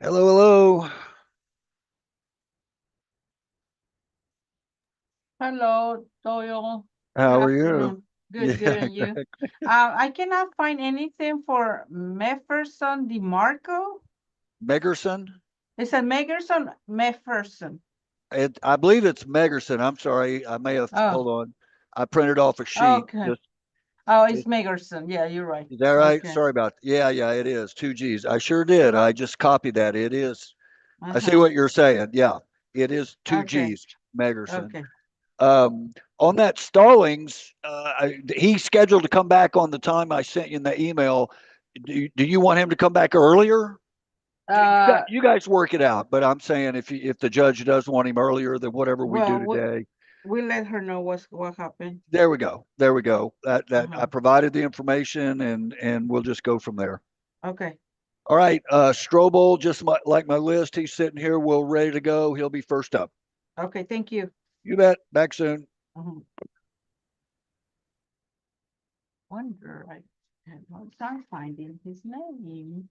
Hello, hello. Hello, Toyo. Good How are you? afternoon. Good, good, Yeah, and you? I cannot find anything for Mefferson DeMarco. Megerson. Is it Megerson? Mefferson. I believe it's Megerson. I'm sorry. I may have, Oh, hold on. I printed off a sheet. okay. Just, Oh, it's just, Megerson. Yeah, you're right. is that right? Okay. Sorry about, yeah, it is. Two G's. I sure did. I just copied that. It is. I see Uh-huh. what you're saying. Yeah, it is two Okay. G's, Megerson. Okay. On that Stallings, he's scheduled to come back on the time I sent you in the email. Do you want him to come back earlier? Uh, You guys work it out. But I'm saying if the judge does want him earlier than whatever we do well, we today, we let her know what happened. there we go. There we go. That I Uh-huh. provided the information and we'll just go from there. Okay. All right, Strobel, just like my list, he's sitting here. We're ready to go. He'll be first up. Okay. Thank you. You bet. Back soon. Mhm. Wonder, I had no time finding his name.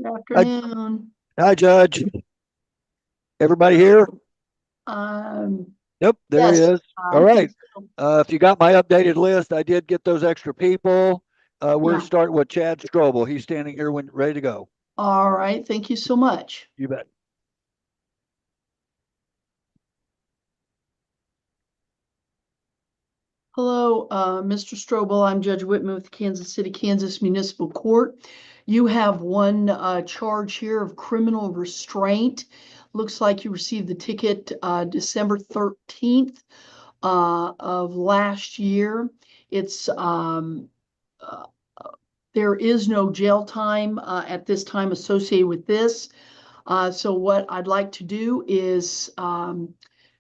Good Hi, afternoon. hi, Judge. Everybody here? Um, Yep, there he yes, is. All I right. think so. If you got my updated list, I did get those extra people. We're Yeah. starting with Chad Strobel. He's standing here when ready to go. All right. Thank you so much. You bet. Hello, Mr. Strobel. I'm Judge Whitman with Kansas City, Kansas Municipal Court. You have one charge here of criminal restraint. Looks like you received the ticket December 13th of last year. It's uh, there is no jail time at this time associated with this. So what I'd like to do is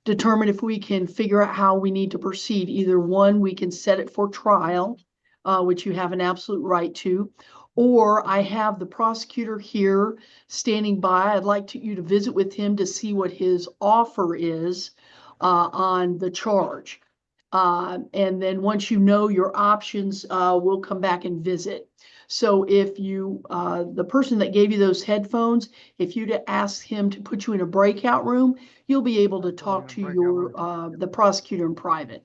determine if we can figure out how we need to proceed. Either one, we can set it for trial, which you have an absolute right to, or I have the prosecutor here standing by. I'd like you to visit with him to see what his offer is on the charge. And then once you know your options, we'll come back and visit. So if you, the person that gave you those headphones, if you'd ask him to put you in a breakout room, you'll be able to talk to your, the prosecutor in private.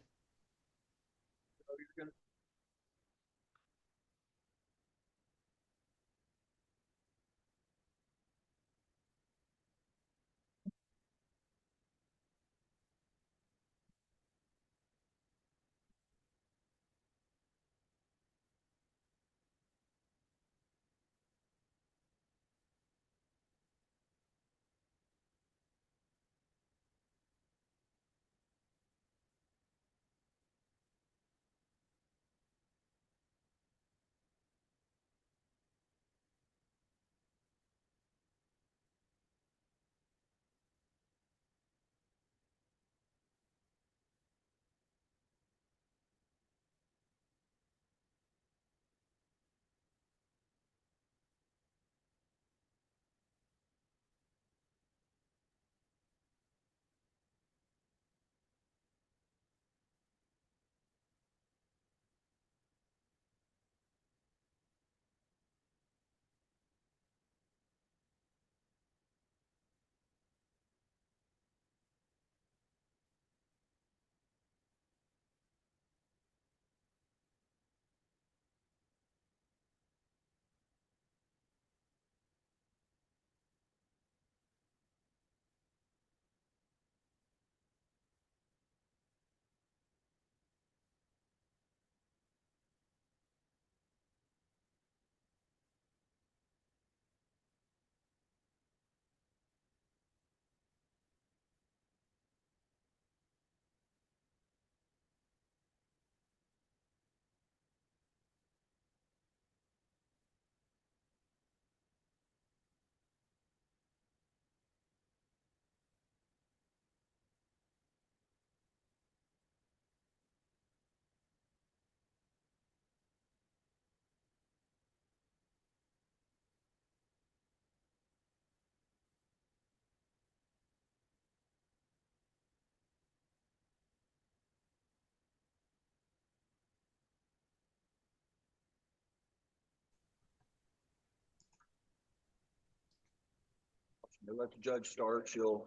Let the judge start. She'll,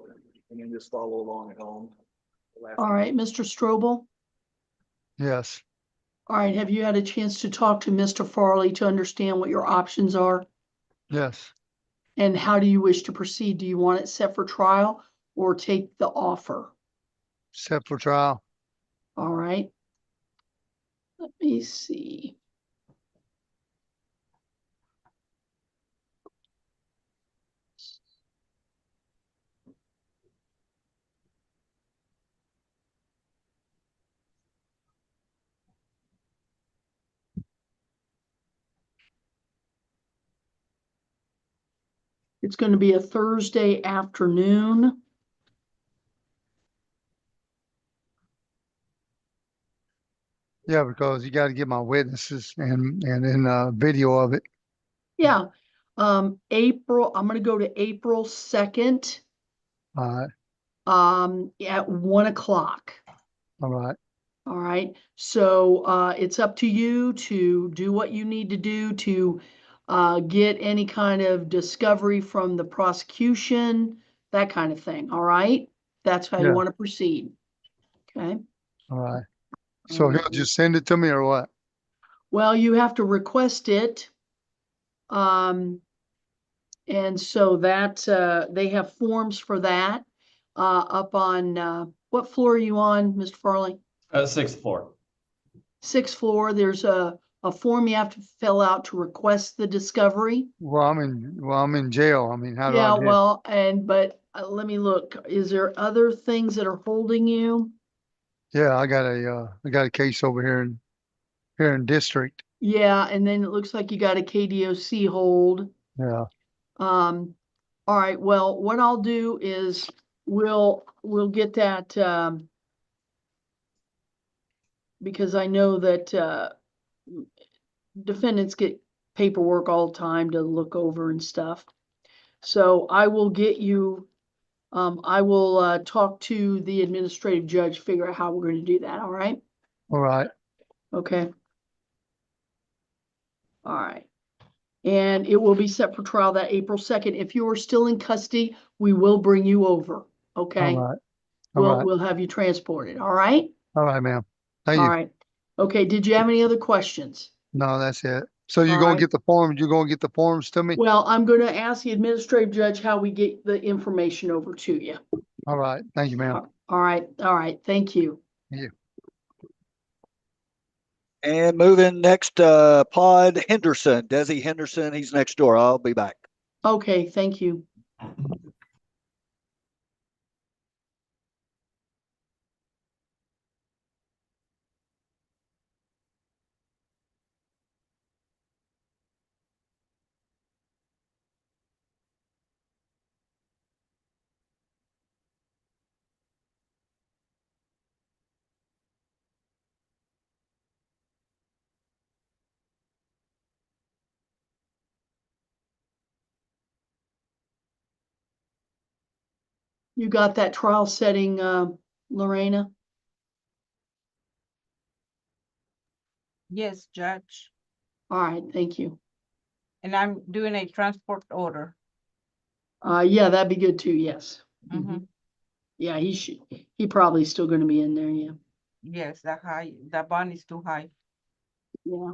and then just follow along at home. All right, Mr. Strobel. Yes, All right, have you had a chance to talk to Mr. Farley to understand what your options are? yes. And how do you wish to proceed? Do you want it set for trial or take the offer? Set for trial. All right. Let me see. It's going to be a Thursday afternoon. Yeah, because you got to get my witnesses and then video of it. Yeah. I'm going to go to April 2nd, All right, at 1 o'clock. all right. All right. So, it's up to you to do what you need to do to, get any kind of discovery from the prosecution, that kind of thing, all right? That's how you Yeah. want to proceed. Okay. All right. So he'll Um, just send it to me or what? Well, you have to request it. And so that, they have forms for that, up on, what floor are you on, Mr. Farley? Sixth floor. Sixth floor, there's a form you have to fill out to request the discovery. Well, I'm in jail. I mean, how do I Yeah, do it? well, but let me look. Is there other things that are holding you? Yeah, I got a case over here in district. Yeah, and then it looks like you got a KDOC hold. Yeah. All right, well, what I'll do is we'll get that, because I know that, defendants get paperwork all the time to look over and stuff. So I will get you, I will, talk to the administrative judge, figure out how we're gonna do that, all right? All right. Okay. All right. And it will be set for trial that April 2nd. If you are still in custody, we will bring you over, All okay? right. All right. We'll have you transported, all right? All right, ma'am. Thank All you. right. Okay, did you have any other questions? No, that's it. So you're All gonna right. get the forms, you're gonna get the forms to me? Well, I'm gonna ask the administrative judge how we get the information over to you. All right. Thank you, ma'am. All right, thank you. And moving next, Pod Henderson, Desi Henderson, he's next door. I'll be back. Okay, thank you. You got that trial setting, Lorena? Yes, Judge. All right, thank you. And I'm doing a transport order. Yeah, that'd be good too, yes. Mhm. Yeah, he probably still gonna be in there, yeah. Yes, the bond is too high. Yeah.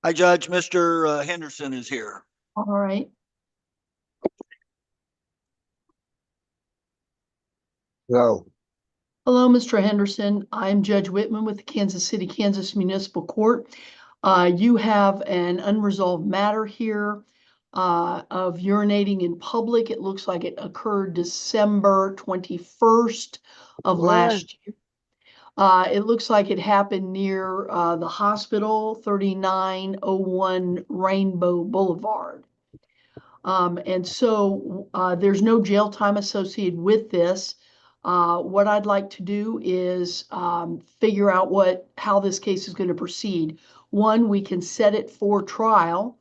Hi, Judge. Mr. Henderson is here. All right. Hello. Hello, Mr. Henderson. I'm Judge Whitman with the Kansas City, Kansas Municipal Court. You have an unresolved matter here of urinating in public. It looks like it occurred December 21st of last year. It looks like it happened near the hospital, 3901 Rainbow Boulevard. And so there's no jail time associated with this. What I'd like to do is figure out how this case is going to proceed. One, we can set it for trial,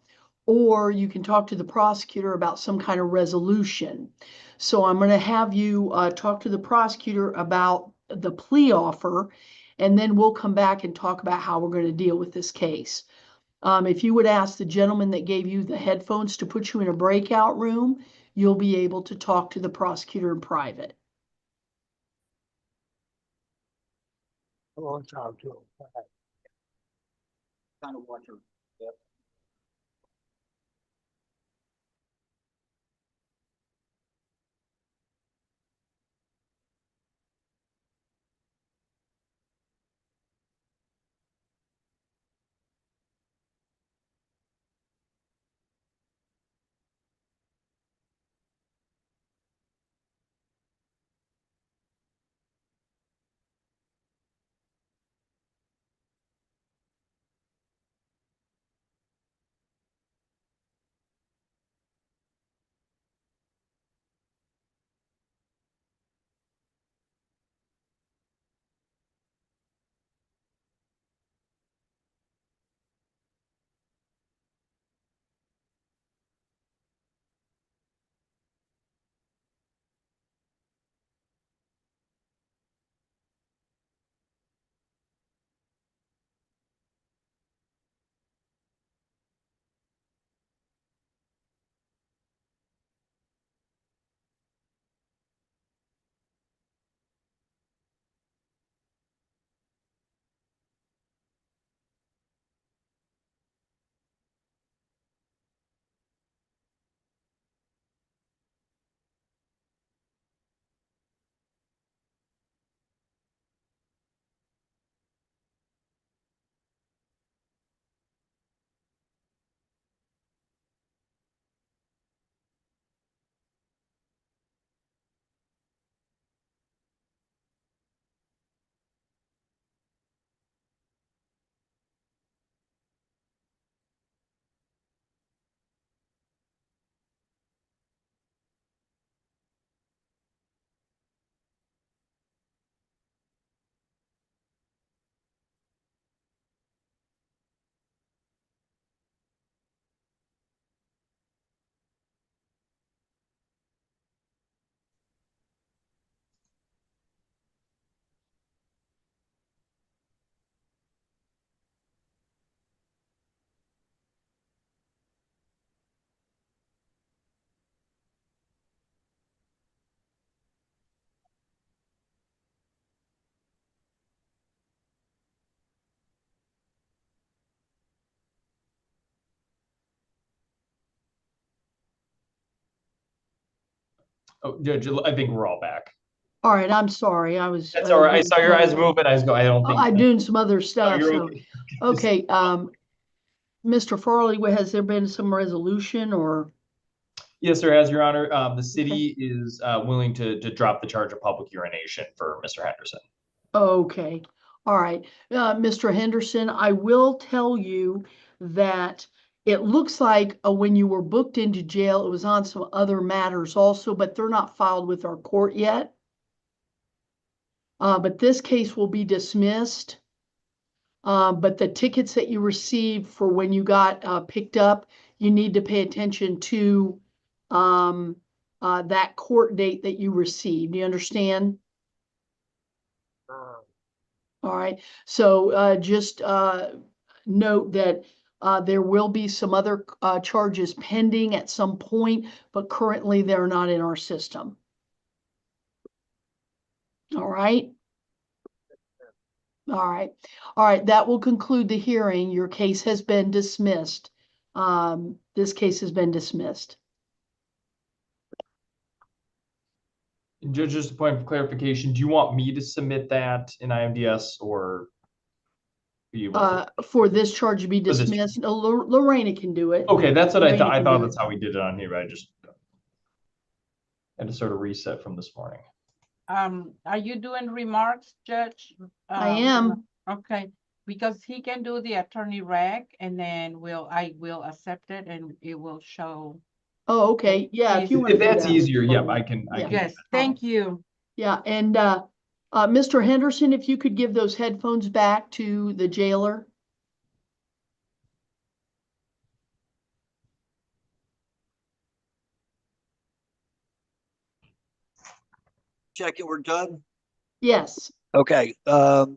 or you can talk to the prosecutor about some kind of resolution. So I'm going to have you talk to the prosecutor about the plea offer, and then we'll come back and talk about how we're going to deal with this case. If you would ask the gentleman that gave you the headphones to put you in a breakout room, you'll be able to talk to the prosecutor in private. Kind of watch her. Yep. Oh, Judge, I think we're all back. All right, I'm sorry. I was That's all right. I doing saw your some eyes other- moving. I go, I don't think. I'm doing some other No, stuff. you're So, okay. okay. Mr. Farley, has there been some resolution or? Yes, there has, Your Honor. The city is willing to drop the charge of public urination for Mr. Henderson. Okay, all right. Mr. Henderson, I will tell you that it looks like when you were booked into jail, it was on some other matters also, but they're not filed with our court yet. But this case will be dismissed. But the tickets that you received for when you got picked up, you need to pay attention to that court date that you received. Do you understand? All right, so just note that there will be some other charges pending at some point, but currently they're not in our system. All right. All right. All right. That will conclude the hearing. Your case has been dismissed. This case has been dismissed. And Judge, just a point of clarification, do you want me to submit that in IMDS or? are you able to- For this charge to be this charge. dismissed, no, Lorena can do it. Okay, that's what I Lorena thought. I can thought do that's how we did it on here. I just had to sort of reset from this morning. Are you doing remarks, Judge? I am. Okay, because he can do the attorney rec and then I will accept it and it will show. Oh, okay. Yeah, if you want to If do that's that. easier, yep, I can. Yeah. Yes, thank you. Yeah, and Mr. Henderson, if you could give those headphones back to the jailer. Check it, we're done. Yes. Okay, the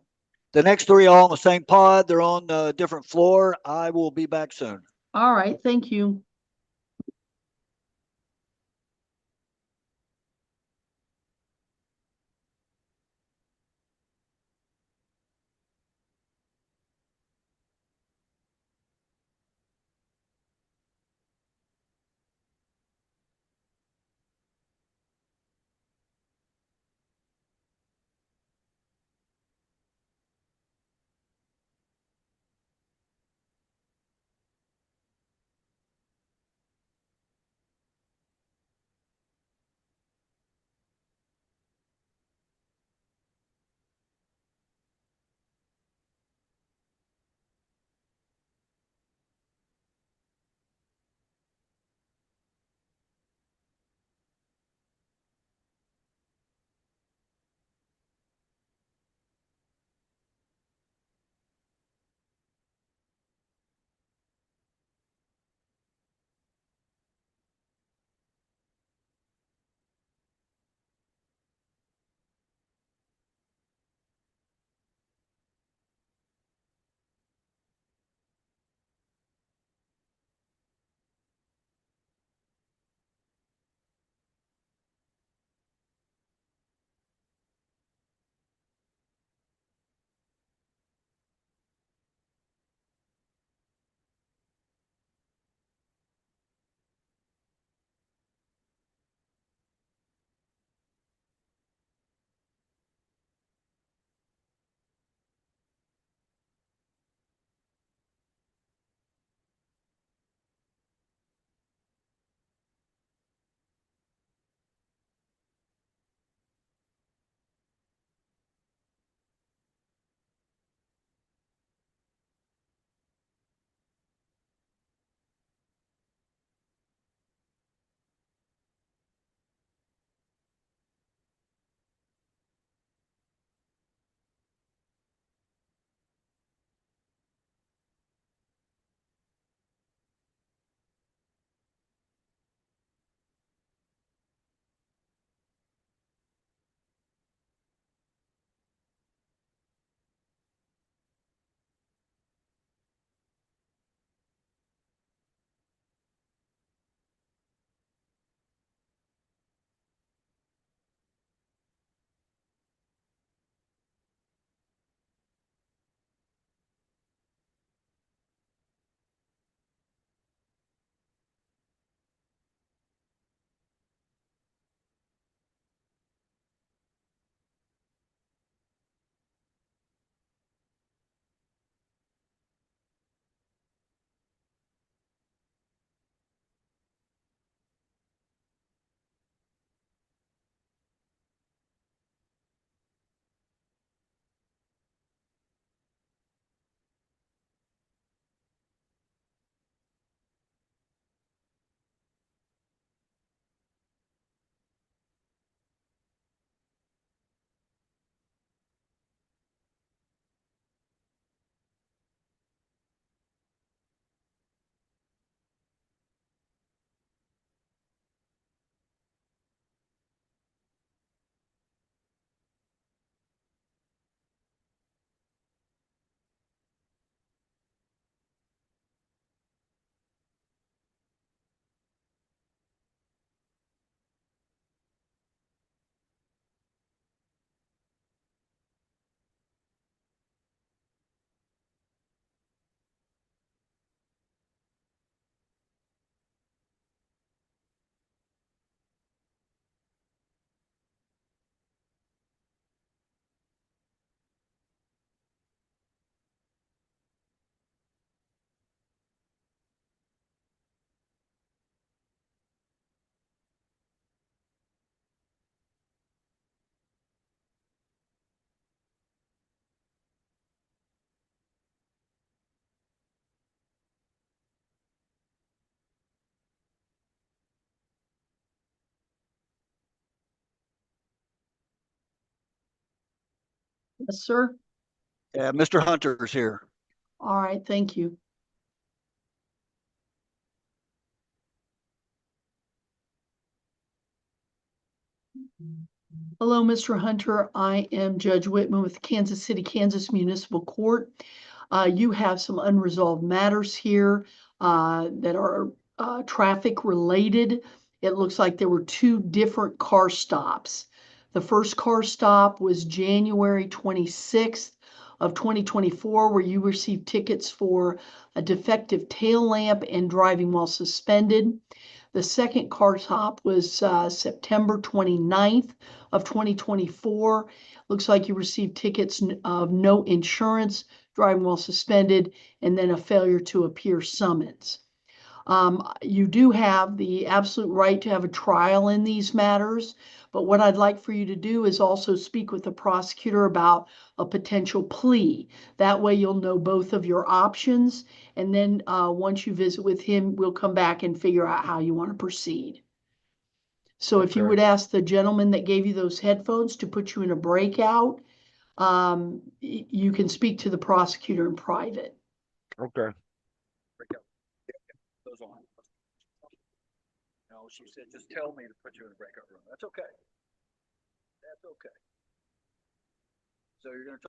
next three are on the same pod. They're on a different floor. I will be back soon. All right. Thank you. Yes, sir. Mr. Hunter's here. All right, thank you. Hello, Mr. Hunter. I am Judge Whitman with Kansas City, Kansas Municipal Court. You have some unresolved matters here that are traffic related. It looks like there were two different car stops. The first car stop was January 26th of 2024, where you received tickets for a defective tail lamp and driving while suspended. The second car stop was September 29th of 2024. Looks like you received tickets of no insurance, driving while suspended, and then a failure to appear summons. You do have the absolute right to have a trial in these matters, but what I'd like for you to do is also speak with the prosecutor about a potential plea. That way you'll know both of your options, and then once you visit with him, we'll come back and figure out how you want to proceed. So if you Okay. would ask the gentleman that gave you those headphones to put you in a breakout, you can speak to the prosecutor in private. Okay. Those on. No, she said, just tell me to put you in a breakout room. That's okay. That's okay. So you're gonna.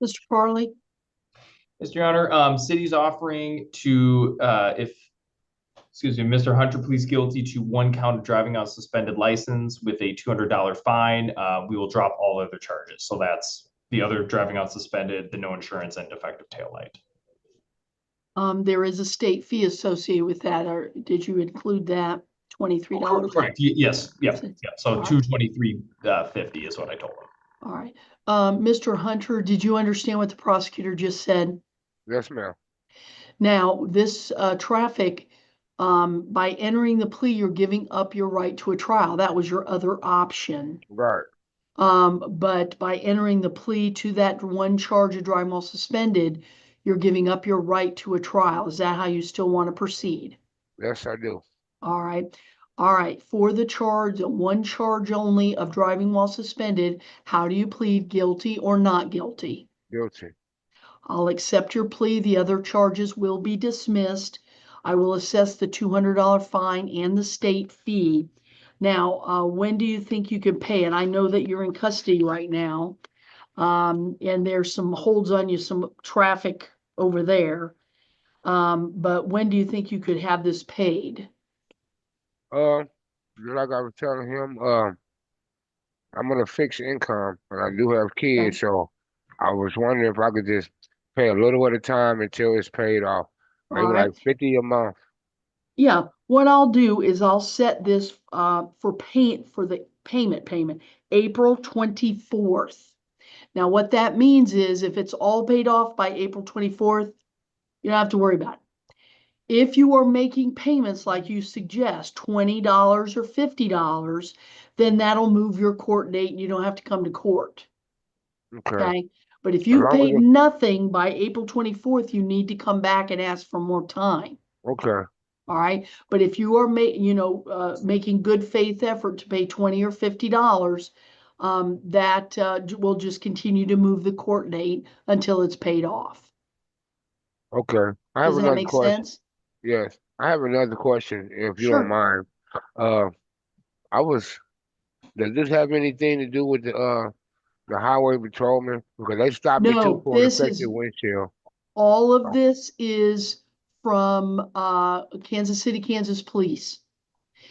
Mr. Farley? Mr. Honor, city's offering to, Mr. Hunter pleads guilty to 1 count of driving on suspended license with a $200 fine. We will drop all other charges. So that's the other driving on suspended, the no insurance, and defective taillight. There is a state fee associated with that, or did you include that? $23? Correct. Yes. Yeah. So All right. $223.50 is what I told him. All right. Mr. Hunter, did you understand what the prosecutor just said? Yes, ma'am. Now, this traffic, by entering the plea, you're giving up your right to a trial. That was your other option. Right. But by entering the plea to that one charge of driving while suspended, you're giving up your right to a trial. Is that how you still want to proceed? Yes, I do. All right. All right. For the charge, one charge only of driving while suspended, how do you plead, guilty or not guilty? Guilty. I'll accept your plea. The other charges will be dismissed. I will assess the $200 fine and the state fee. Now, when do you think you can pay it? I know that you're in custody right now. And there's some holds on you, some traffic over there. But when do you think you could have this paid? Like I was telling him, I'm on a fixed income, and I do have kids, so I was wondering if I could just pay a little at a time until it's paid off. Maybe All right. like 50 a month. Yeah, what I'll do is I'll set this for the payment, April 24th. Now, what that means is if it's all paid off by April 24th, you don't have to worry about it. If you are making payments like you suggest, $20 or $50, then that'll move your court date and you don't have to come to court. Okay. Okay. But if As you long as paid it- nothing by April 24th, you need to come back and ask for more time. Okay. All right. But if you are making good faith effort to pay $20 or $50, that will just continue to move the court date until it's paid off. Okay. I have Does that another make question. sense? Yes. I have another question, if you Sure. don't mind. Does this have anything to do with the highway patrolman? Because they stopped me too No, for an this affected is windshield. all of this is from Kansas City, Kansas Police.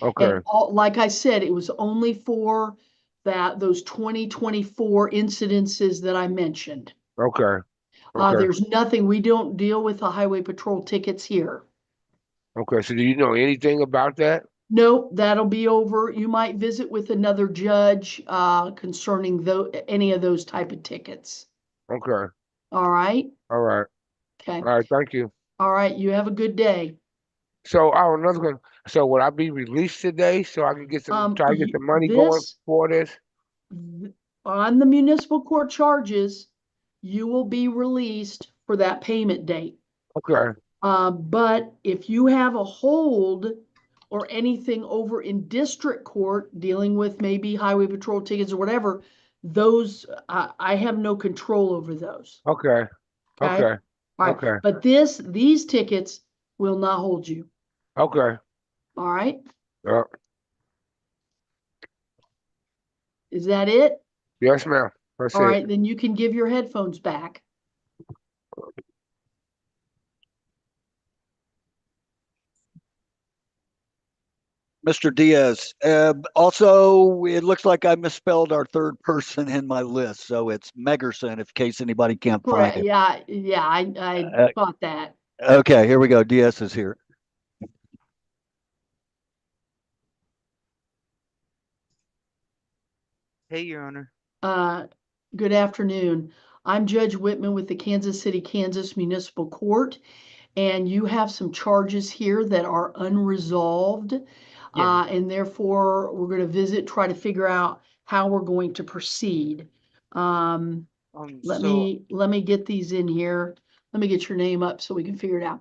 Okay. And like I said, it was only for those 2024 incidences that I mentioned. Okay. Okay. There's nothing, we don't deal with the highway patrol tickets here. Okay. So do you know anything about that? Nope, that'll be over. You might visit with another judge concerning any of those type of tickets. Okay. All right? All right. Okay. All right. Thank you. All right, you have a good day. So, another one. So, will I be released today so I can get try to get some money going for this? On the municipal court charges, you will be released for that payment date. Okay. But if you have a hold or anything over in district court dealing with maybe highway patrol tickets or whatever, those, I have no control over those. Okay. Okay. Okay. All right. Okay. But these tickets will not hold you. Okay. All right. Yeah. Is that it? Yes, ma'am. That's All it. right. Then you can give your headphones back. Mr. Diaz, also, it looks like I misspelled our third person in my list, so it's Megerson, in case anybody can't find Correct. it. Yeah, I thought that. Okay, here we go. Diaz is here. Hey, Your Honor. Good afternoon. I'm Judge Whitman with the Kansas City, Kansas Municipal Court, and you have some charges here that are unresolved. Yeah. And therefore, we're going to try to figure out how we're going to proceed. Let me get these in here. Let me get your name up so we can figure it out.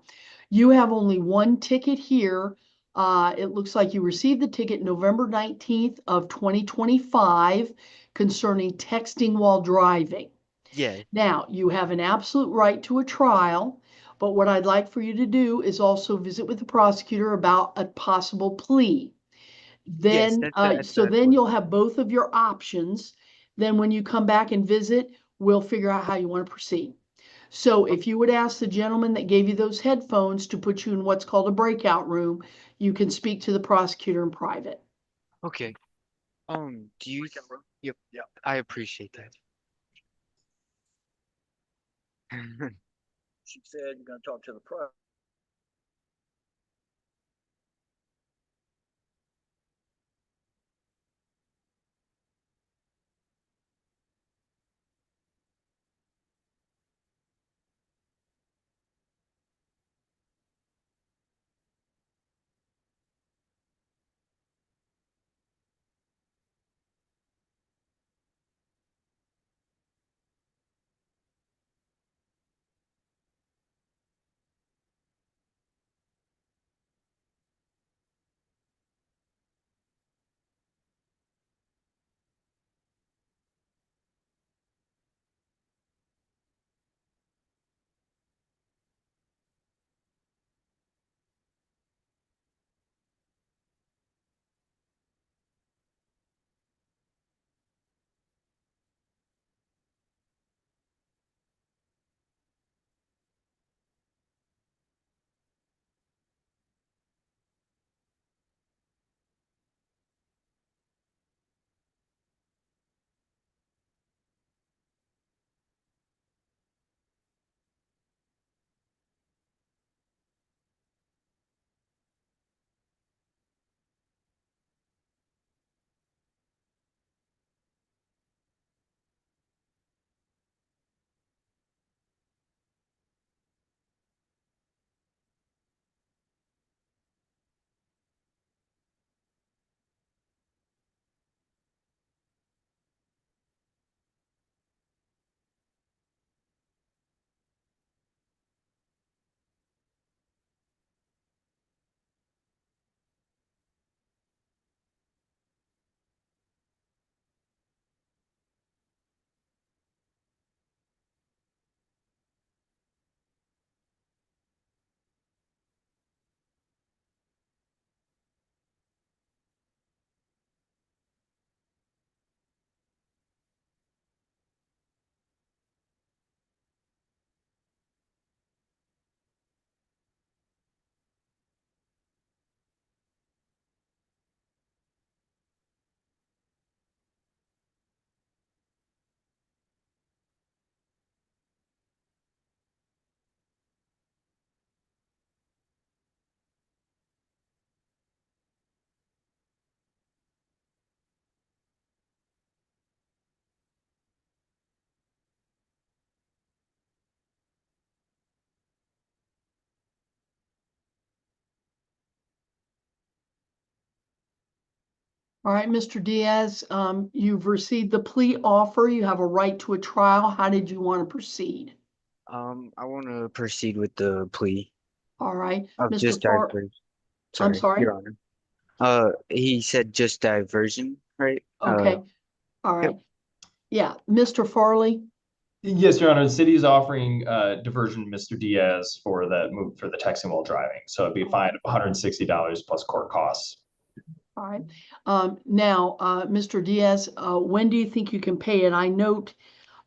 You have only one ticket here. It looks like you received the ticket November 19th of 2025 concerning texting while driving. Yeah. Now, you have an absolute right to a trial, but what I'd like for you to do is also visit with the prosecutor about a possible plea. Then, then you'll have both of your options. Then when you come back and visit, we'll figure out how you want to proceed. So if you would ask the gentleman that gave you those headphones to put you in what's called a breakout room, you can speak to the prosecutor in private. Okay. Do you? Breakout room? Yep. Yeah. I appreciate that. She said you're gonna talk to the pro. All right, Mr. Diaz, you've received the plea offer. You have a right to a trial. How did you want to proceed? I want to proceed with the plea All right, of Mr. just Far, diversion. I'm Sorry, sorry. Your Honor. He said just diversion, right? Okay, all right. Yep. Yeah, Mr. Farley. Yes, Your Honor, the city is offering diversion to Mr. Diaz for that move for the texting while driving. So it'd be a fine of $160 plus court costs. All right. Now, Mr. Diaz, when do you think you can pay it? I note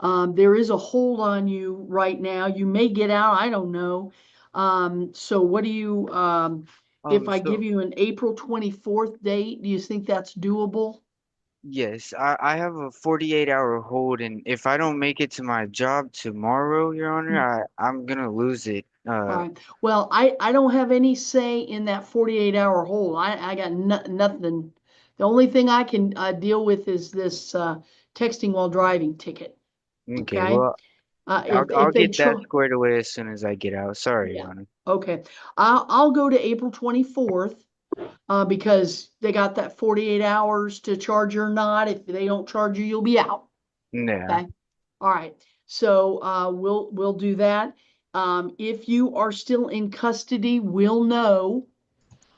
there is a hold on you right now. You may get out, I don't know. So what do you, if I give So you an April 24th date, do you think that's doable? yes, I have a 48-hour hold, and if I don't make it to my job tomorrow, Your Honor, I'm gonna lose it. All right. Well, I don't have any say in that 48-hour hold. I got nothing. The only thing I can deal with is this texting while driving ticket. Okay, Okay. well, I'll If they get that try, squared away as soon as I get out. Sorry, yeah. Your Honor. Okay. I'll go to April 24th because they got that 48 hours to charge you or not. If they don't charge you, you'll be out. Yeah. Okay. All right. So we'll do that. If you are still in custody, we'll know.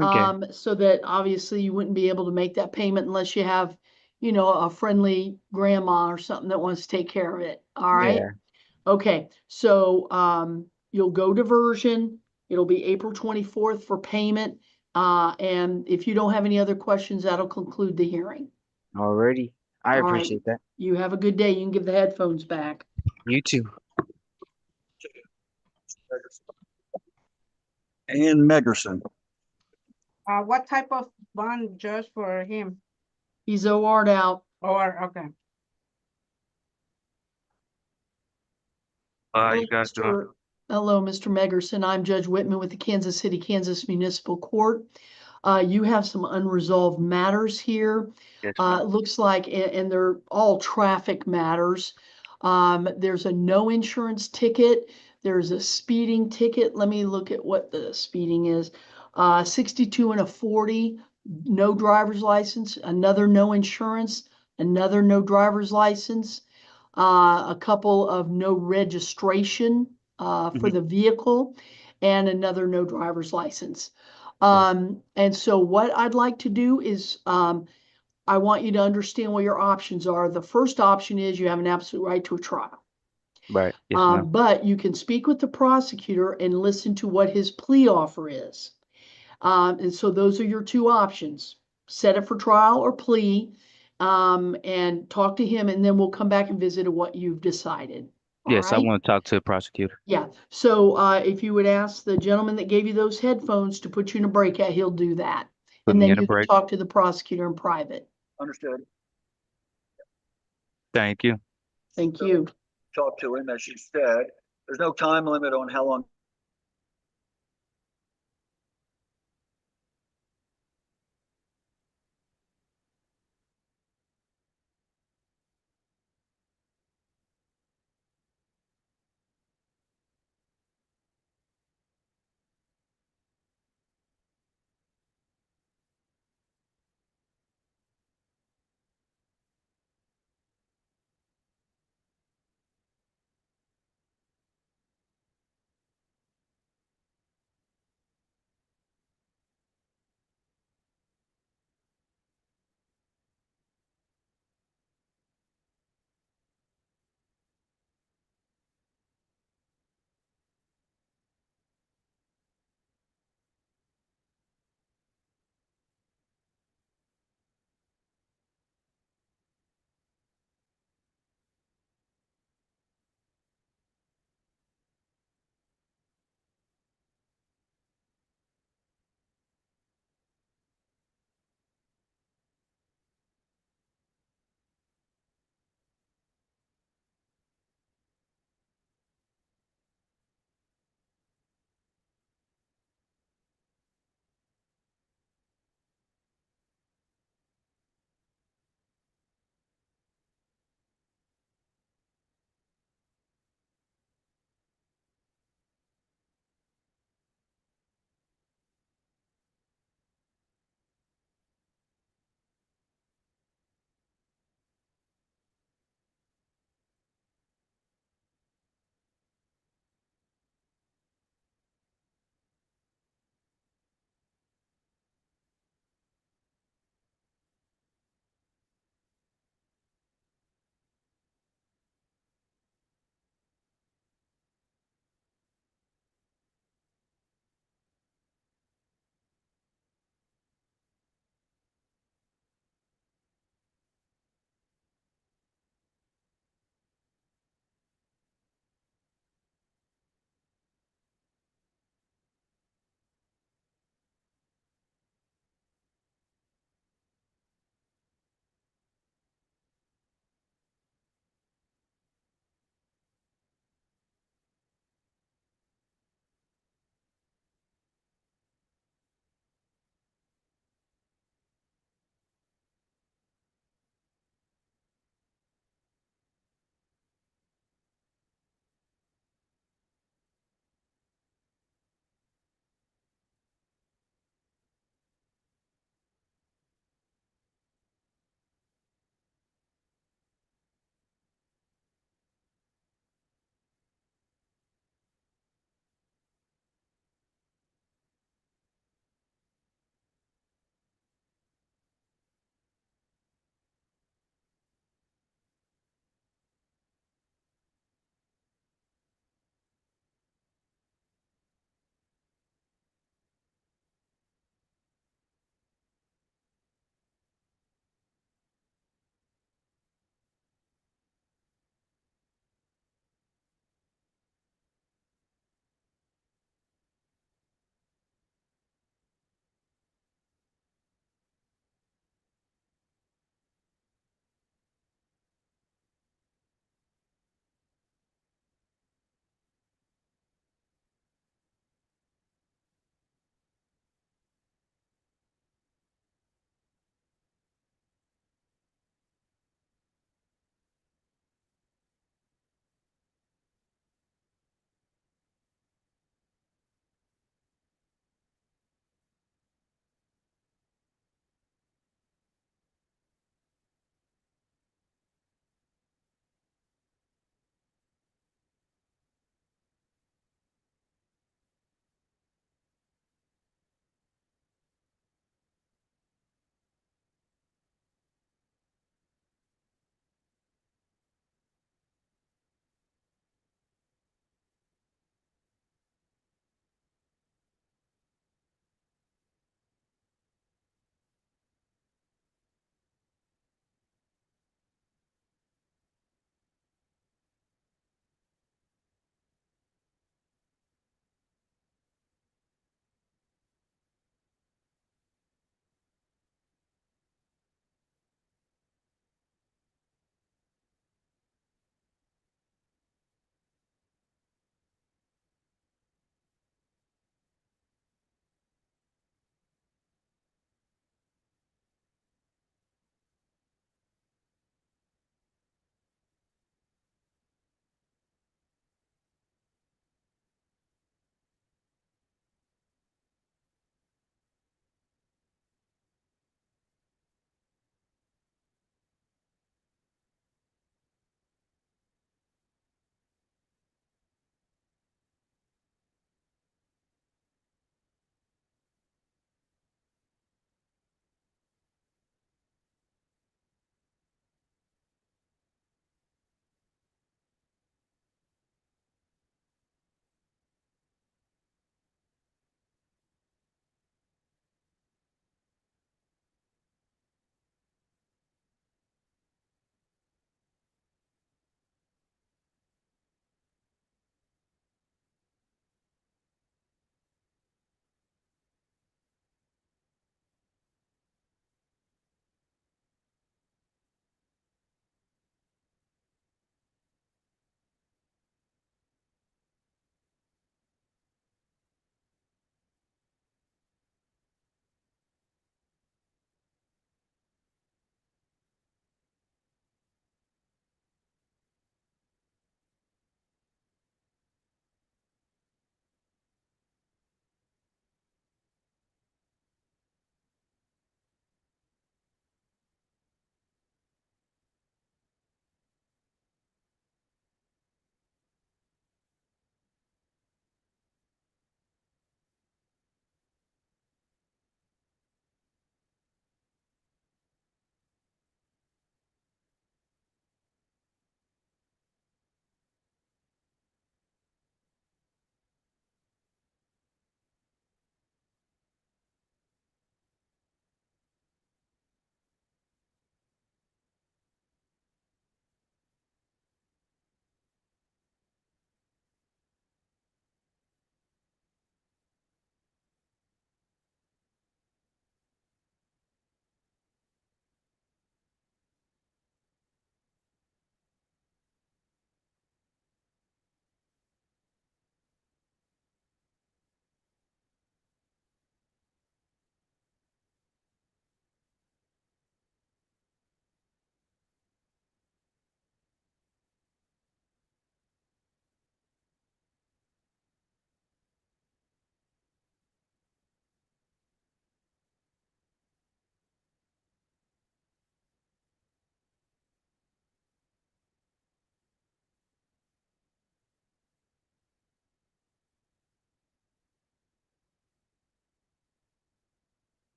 Okay. So that obviously you wouldn't be able to make that payment unless you have, you know, a friendly grandma or something that wants to take care of it. All right. Yeah. Okay. So you'll go diversion. It'll be April 24th for payment. And if you don't have any other questions, that'll conclude the hearing. Alrighty. I All right. appreciate that. You have a good day. You can give the headphones back. You too. And Megerson. What type of bond just for him? He's OR'd out. Or, okay. Hello, You guys doing? Hello, Mr. Megerson. I'm Judge Whitman with the Kansas City, Kansas Municipal Court. You have some unresolved matters here. Yes, It looks like, and they're all traffic matters. There's a no insurance ticket. There's a speeding ticket. Let me look at what the speeding is. 62 and a 40, no driver's license, another no insurance, another no driver's license, a couple of no registration for the vehicle, and another no driver's license. And so what I'd like to do is, I want you to understand what your options are. The first option is you have an absolute right to a trial. Right. Yes, ma'am. But you can speak with the prosecutor and listen to what his plea offer is. And so those are your two options. Set it for trial or plea, and talk to him, and then we'll come back and visit what you've decided. All Yes, I right? want to talk to the prosecutor. Yeah, so if you would ask the gentleman that gave you those headphones to put you in a breakout, he'll do that. Put And me then in a you can break. talk to the prosecutor in private. Understood. Thank you. Thank you. Talk to him, as she said. There's no time limit on how long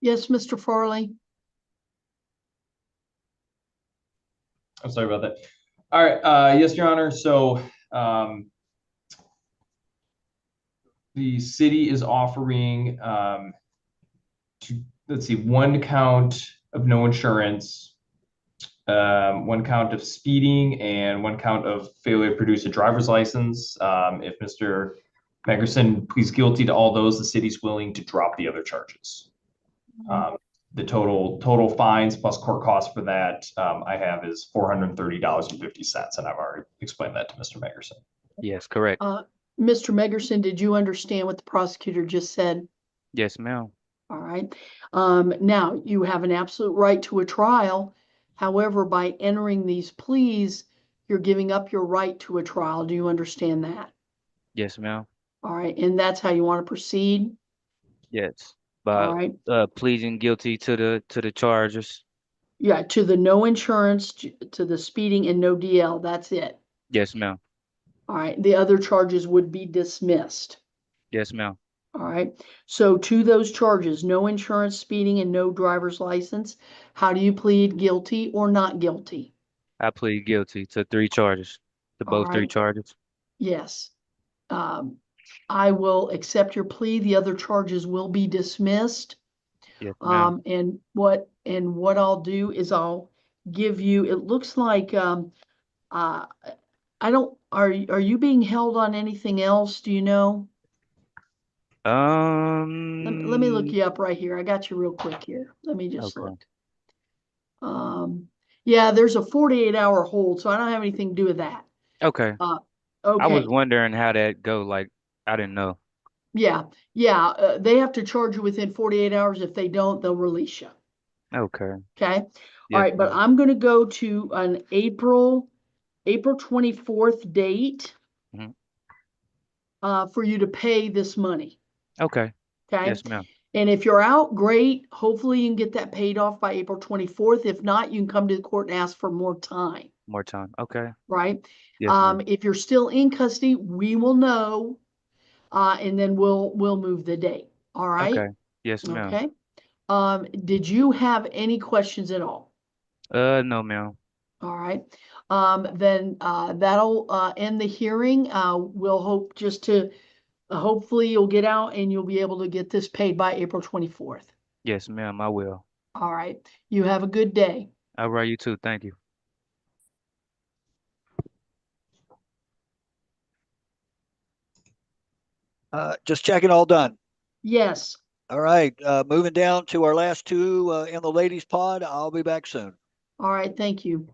Yes, Mr. Farley? I'm sorry about that. All right, yes, Your Honor. So, the city is offering, let's see, 1 count of no insurance, 1 count of speeding, and 1 count of failure to produce a driver's license. If Mr. Megerson pleads guilty to all those, the city's willing to drop the other charges. The total fines plus court costs for that, I have is $430.50, and I've already explained that to Mr. Megerson. Yes, correct. Mr. Megerson, did you understand what the prosecutor just said? Yes, ma'am. All right. Now you have an absolute right to a trial. However, by entering these pleas, you're giving up your right to a trial. Do you understand that? Yes, ma'am. All right. And that's how you want to proceed? Yes. All By right. pleading guilty to the charges. Yeah, to the no insurance, to the speeding and no DL. That's it. Yes, ma'am. All right. The other charges would be dismissed. Yes, ma'am. All right. So to those charges, no insurance, speeding, and no driver's license, how do you plead guilty or not guilty? I plead guilty to 3 charges. To All both 3 right. charges. Yes. I will accept your plea. The other charges will be dismissed. Yes, ma'am. And what I'll do is I'll give you, it looks like, I don't, are you being held on anything else? Do you know? Let me look you up right here. I got you real quick here. Let me just Okay. look. Yeah, there's a 48-hour hold, so I don't have anything to do with that. Okay. I was Okay. wondering how that go. Like, I didn't know. Yeah. They have to charge you within 48 hours. If they don't, they'll release you. Okay. Okay. All Yes, right, but ma'am. I'm going to go to an April 24th date Mhm. for you to pay this money. Okay. Okay. Yes, ma'am. And if you're out, great. Hopefully you can get that paid off by April 24th. If not, you can come to the court and ask for more time. More time. Okay. Right. Yes, ma'am. If you're still in custody, we will know. And then we'll move the date. All right. Okay. Yes, ma'am. Okay. Did you have any questions at all? No, ma'am. All right. Then that'll end the hearing. We'll hope just to hopefully you'll get out and you'll be able to get this paid by April 24th. Yes, ma'am. I will. All right. You have a good day. All right, you too. Thank you. Just checking, all done. Yes. All right, moving down to our last two in the ladies' pod. I'll be back soon. All right. Thank you.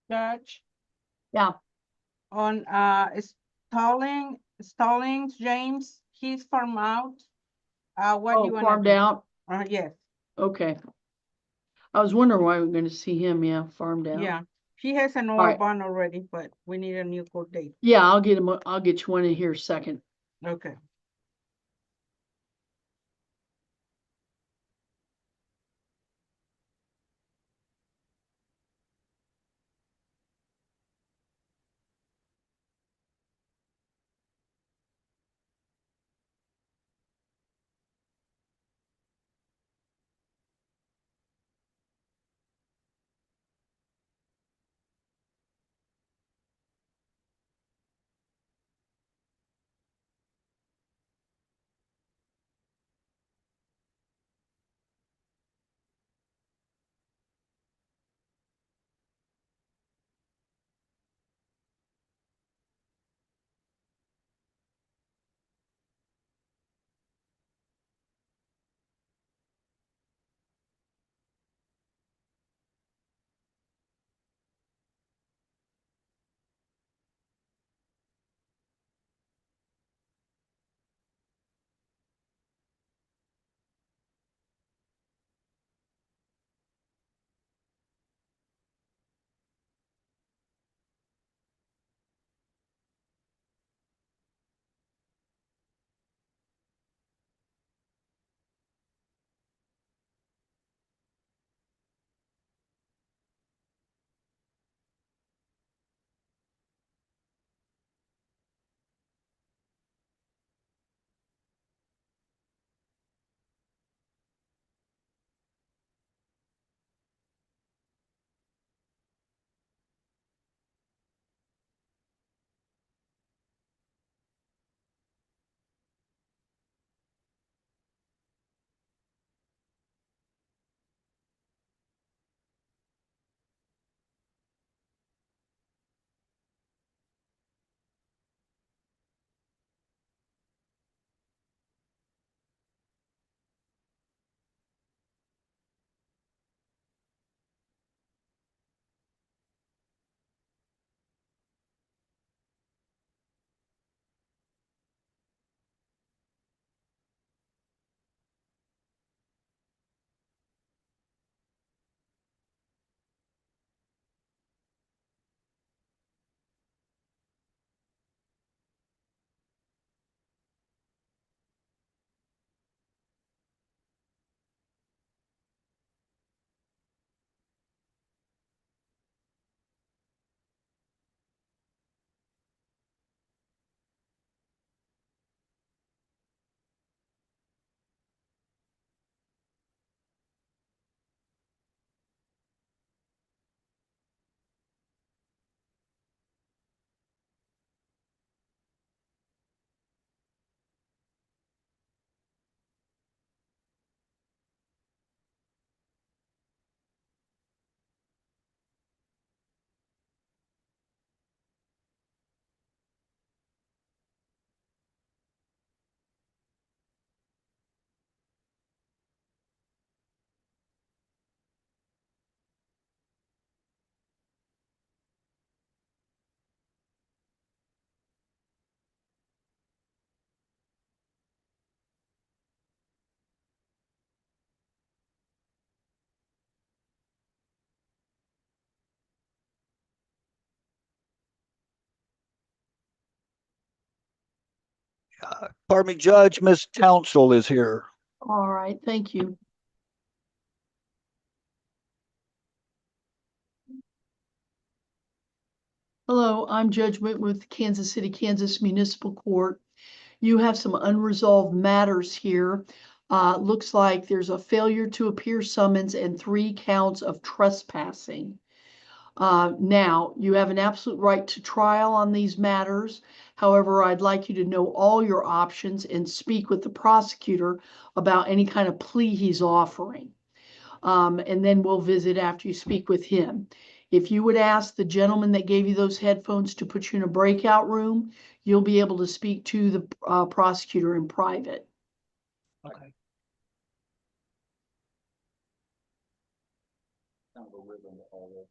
Judge, Yeah, on, Stallings, James, he's farm out. What do you oh, wanna farmed do? out, Yes, okay. I was wondering why we we're gonna see him, yeah, farmed out. yeah. He has an right. old bond already, but we need a new court date. Yeah, I'll get him, I'll get you one in here second. Okay. Pardon me, Judge, Miss Townsell is here. All right, thank you. Hello, I'm Judge Whitworth, Kansas City, Kansas Municipal Court. You have some unresolved matters here. Looks like there's a failure to appear summons and 3 counts of trespassing. Now, you have an absolute right to trial on these matters. However, I'd like you to know all your options and speak with the prosecutor about any kind of plea he's offering. And then we'll visit after you speak with him. If you would ask the gentleman that gave you those headphones to put you in a breakout room, you'll be able to speak to the prosecutor in private. Okay. Kind of a rhythm, all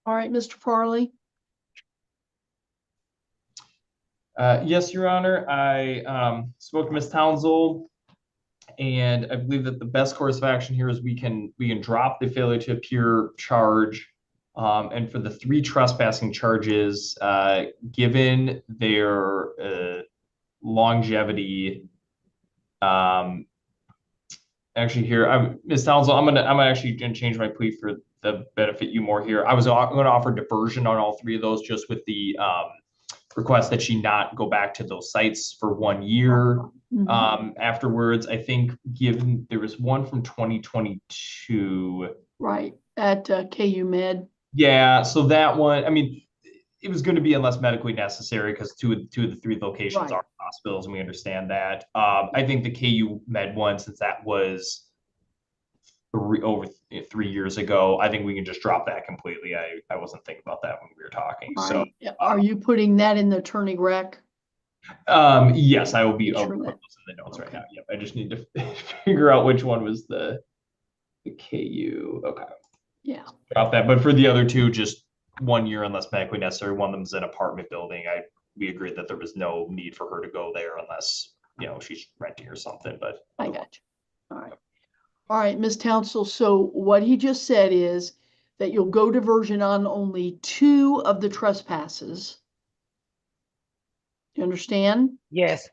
All right, Mr. Farley? Yes, Your Honor. I spoke to Ms. Townsell, and I believe that the best course of action here is we can drop the failure to appear charge. And for the 3 trespassing charges, given their longevity, actually here, Ms. Townsell, I'm gonna actually change my plea for the benefit you more here. I was gonna offer diversion on all 3 of those, just with the request that she not go back to those sites for 1 year. Afterwards, I think given there was one from 2022. Right, at KU Med. Yeah, so that one, I mean, it was going to be unless medically necessary because two of the 3 locations Right. are hospitals, and we understand that. I think the KU Med one, since that was over 3 years ago, I think we can just drop that completely. I wasn't thinking about that when we were talking. All So, right. Are you putting that in the attorney rec? yes, I will be. Make I'll sure put that- those in the notes right okay. now. Yep, I just need to figure out which one was the KU. Okay, Yeah, drop that. But for the other 2, just 1 year unless medically necessary. One of them's an apartment building. We agreed that there was no need for her to go there unless she's renting or something. But I got you. All right. All right, Ms. Townsell, so what he just said is that you'll go diversion on only 2 of the trespasses. You understand? Yes.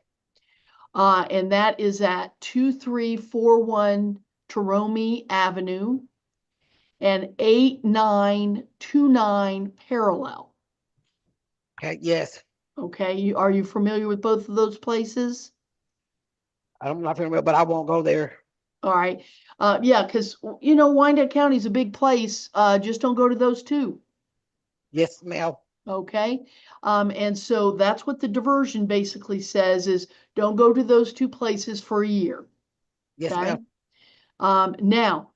And that is at 2341 Taromie Avenue and 8929 Parallel. Okay. Yes. Okay, are you familiar with both of those places? I'm not familiar, but I won't go there. All right, yeah, because Wyandotte County is a big place. Just don't go to those 2. Yes, ma'am. Okay, and so that's what the diversion basically says is don't go to those 2 places for a year. Yes, Okay. ma'am. Now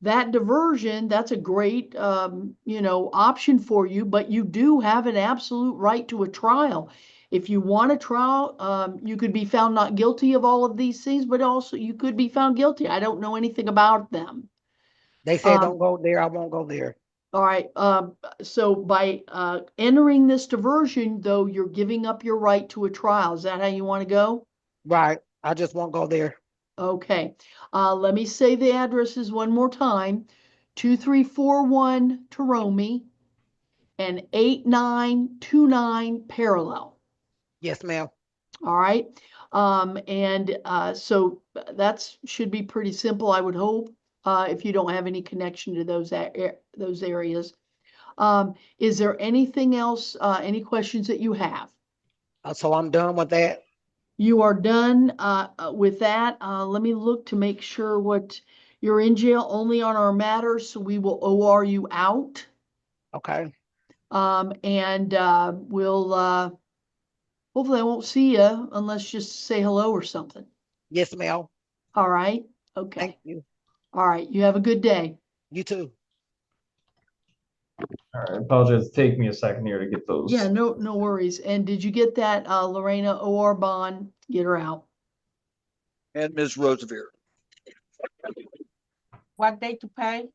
that diversion, that's a great, option for you, but you do have an absolute right to a trial. If you want a trial, you could be found not guilty of all of these things, but also you could be found guilty. I don't know anything about them. They say Um, don't go there. I won't go there. All right, so by entering this diversion, though, you're giving up your right to a trial. Is that how you want to go? Right. I just won't go there. Okay, let me say the addresses one more time. 2341 Taromie and 8929 Parallel. Yes, ma'am. All right, so that should be pretty simple, I would hope, if you don't have any connection to those areas. Is there anything else, any questions that you have? So I'm done with that. You are done with that. Let me look to make sure what you're in jail only on our matters, so we will OR you out. Okay. And we'll hopefully I won't see you unless just say hello or something. Yes, ma'am. All right. Okay. Thank you. All right. You have a good day. You too. all right. Apologize. Take me a second here to get those. Yeah, no worries. And did you get that Lorena OR bond? Get her out. And Ms. Roosevelt. What day to pay?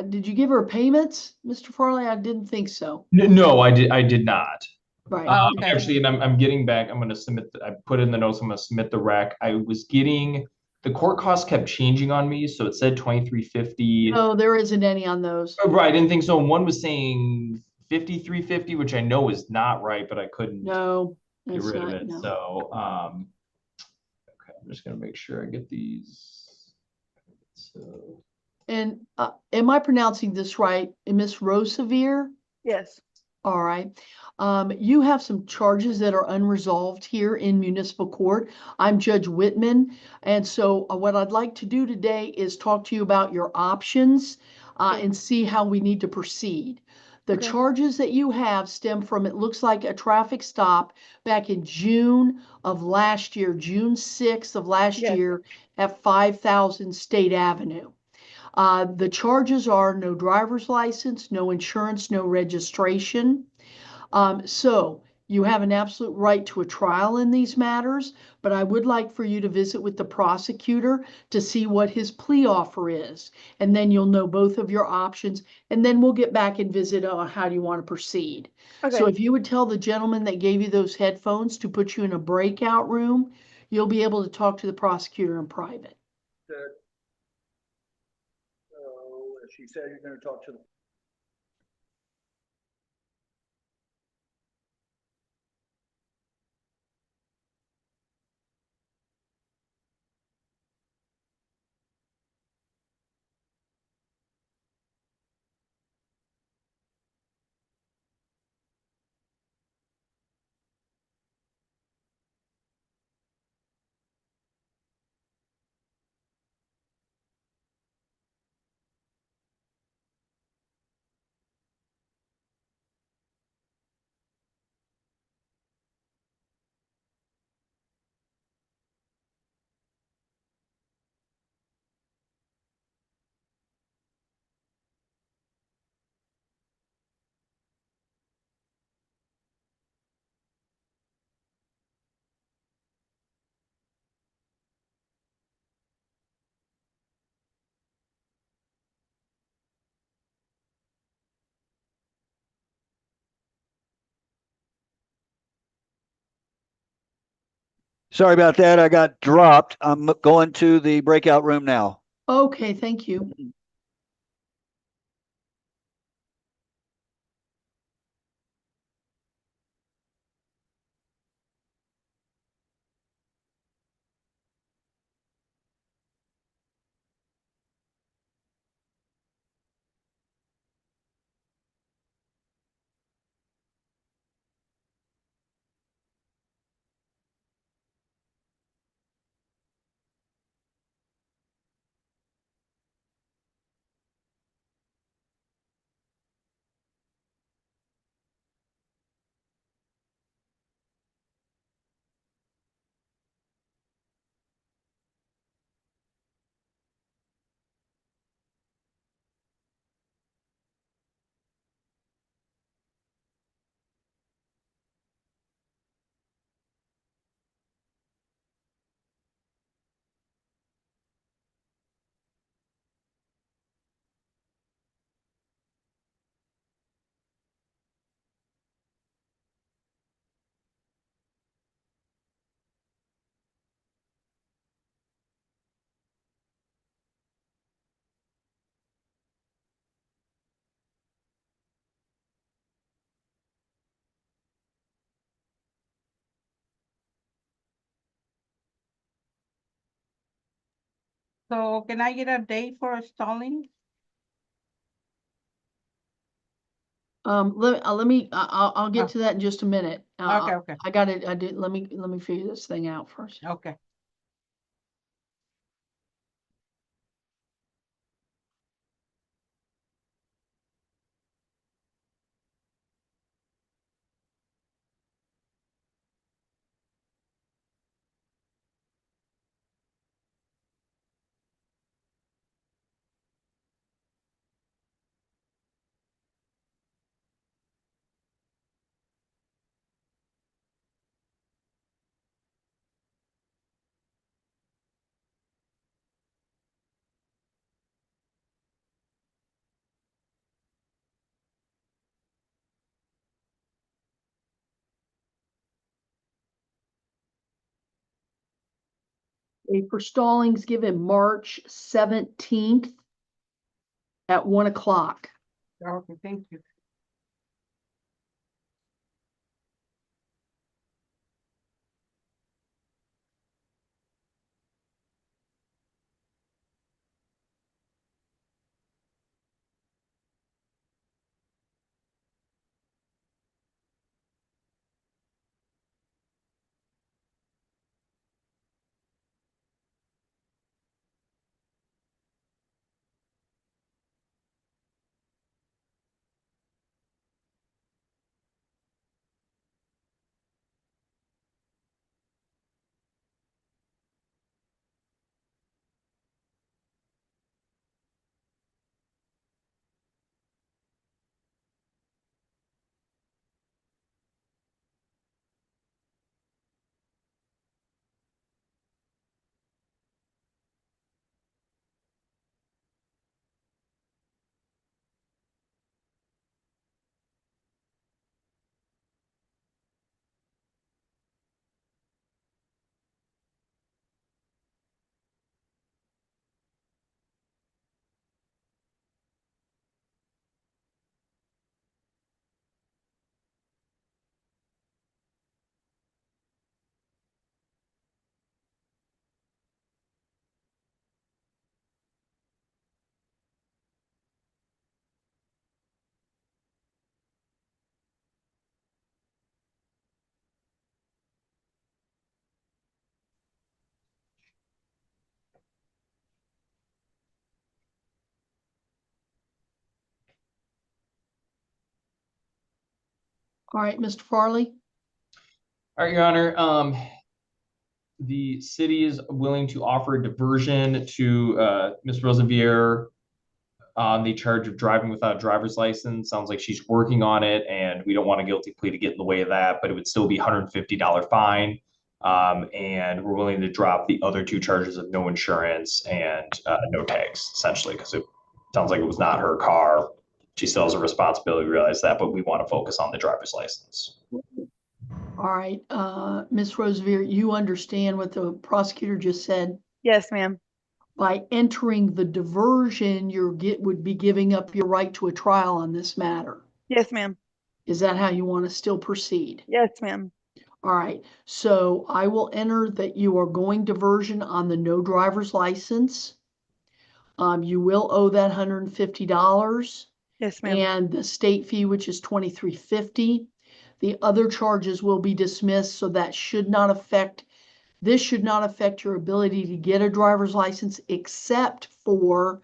Did you give her payments, Mr. Farley? I didn't think so. No, I did not. Right. Oh, okay. Actually, and I'm getting back. I'm going to submit. I put in the notes. I'm going to submit the rec. I was getting the court costs kept changing on me, so it said 2350. No, there isn't any on those. Oh, right, I didn't think so. And one was saying 5350, which I know is not right, but I couldn't No, get that's rid of not, it. no. So, okay, I'm just going to make sure I get these. So, And am I pronouncing this right? Miss Rosevier? Yes. All right. You have some charges that are unresolved here in municipal court. I'm Judge Whitman. And so what I'd like to do today is talk to you about your options and see how we need to proceed. The charges that you have stem from, it looks like a traffic stop back in June of last year, June 6th of last Yes. year at 5000 State Avenue. The charges are no driver's license, no insurance, no registration. So You have an absolute right to a trial in these matters, but I would like for you to visit with the prosecutor to see what his plea offer is. And then you'll know both of your options, and then we'll get back and visit on how do you want to proceed. So Okay. if you would tell the gentleman that gave you those headphones to put you in a breakout room, you'll be able to talk to the prosecutor in private. That, she said you're gonna talk to the. Sorry about that. I got dropped. I'm going to the breakout room now. Okay, thank you. So can I get a date for stalling? I'll get to that in just a minute. Okay, okay, I got it. Let me figure this thing out first. okay. Okay, for stallings given March 17th at 1 o'clock. Okay, thank you. All right, Mr. Farley? All right, Your Honor. The city is willing to offer a diversion to Ms. Rosevier on the charge of driving without a driver's license. Sounds like she's working on it, and we don't want a guilty plea to get in the way of that, but it would still be $150 fine. And we're willing to drop the other two charges of no insurance and no tags, essentially, because it sounds like it was not her car. She still has a responsibility to realize that, but we want to focus on the driver's license. All right, Ms. Rosevier, you understand what the prosecutor just said? Yes, ma'am. By entering the diversion, would be giving up your right to a trial on this matter. Yes, ma'am. Is that how you want to still proceed? Yes, ma'am. All right, so I will enter that you are going diversion on the no driver's license. You will owe that $150. Yes, ma'am. And the state fee, which is $23.50. The other charges will be dismissed, so that should not affect, this should not affect your ability to get a driver's license except for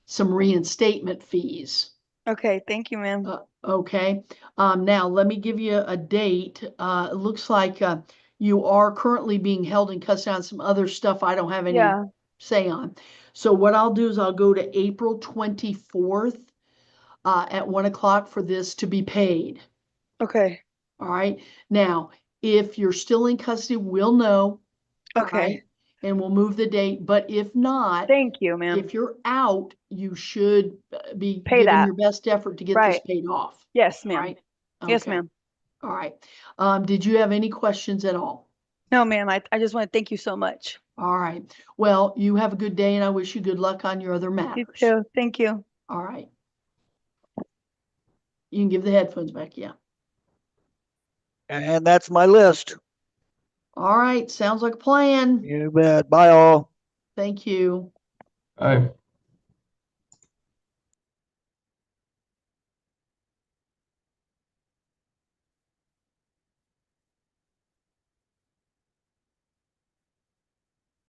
some reinstatement fees. Okay, thank you, ma'am. Okay, now let me give you a date. It looks like you are currently being held in custody on some other stuff I don't have any Yeah. say on. So what I'll do is I'll go to April 24th at 1 o'clock for this to be paid. Okay. All right. Now, if you're still in custody, we'll know. all Okay. right, and we'll move the date. But if not, Thank you, ma'am. if you're out, you should be Pay giving that. your best effort to get this Right. paid off. Yes, All ma'am. right. Yes, Okay. ma'am. All right. Did you have any questions at all? No, ma'am. I just want to thank you so much. All right. Well, you have a good day, and I wish you good luck on your other You matters. too. Thank you. All right. You can give the headphones back. Yeah. And that's my list. All right. Sounds like a plan. You bet. Bye all. Thank you. All right.